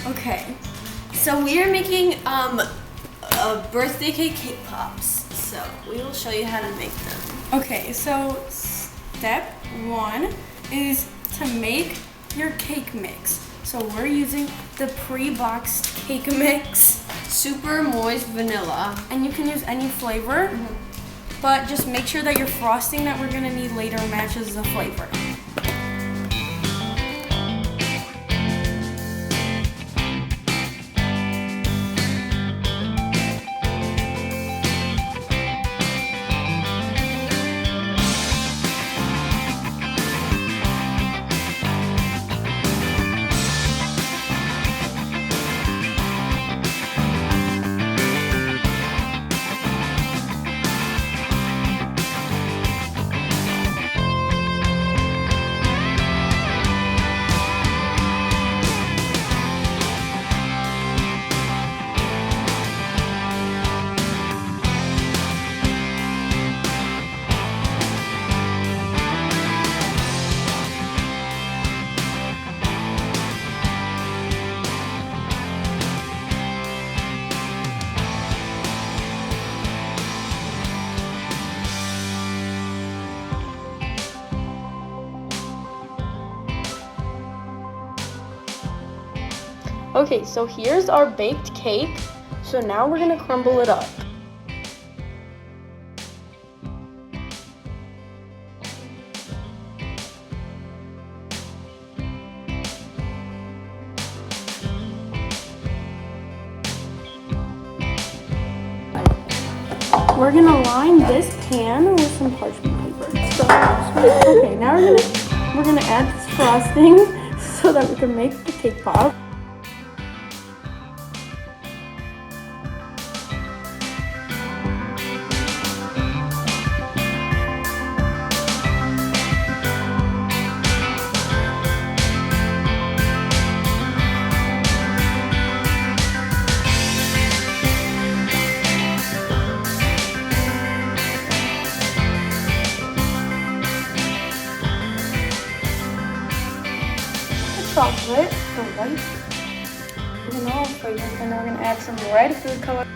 Okay, so we are making a birthday cake pops. So we will show you how to make them. Okay, so step 1 is to make your cake mix. So we're using the pre-boxed cake mix. Super moist vanilla. And you can use any flavor, but just make sure that your frosting that we're gonna need later matches the flavor. Okay, so here's our baked cake. So now we're gonna crumble it up. We're gonna line this pan with some parchment paper. Okay, now we're gonna add this frosting so that we can make the cake pop. Chocolate, the white vanilla flavor, and then we're gonna add some red food color.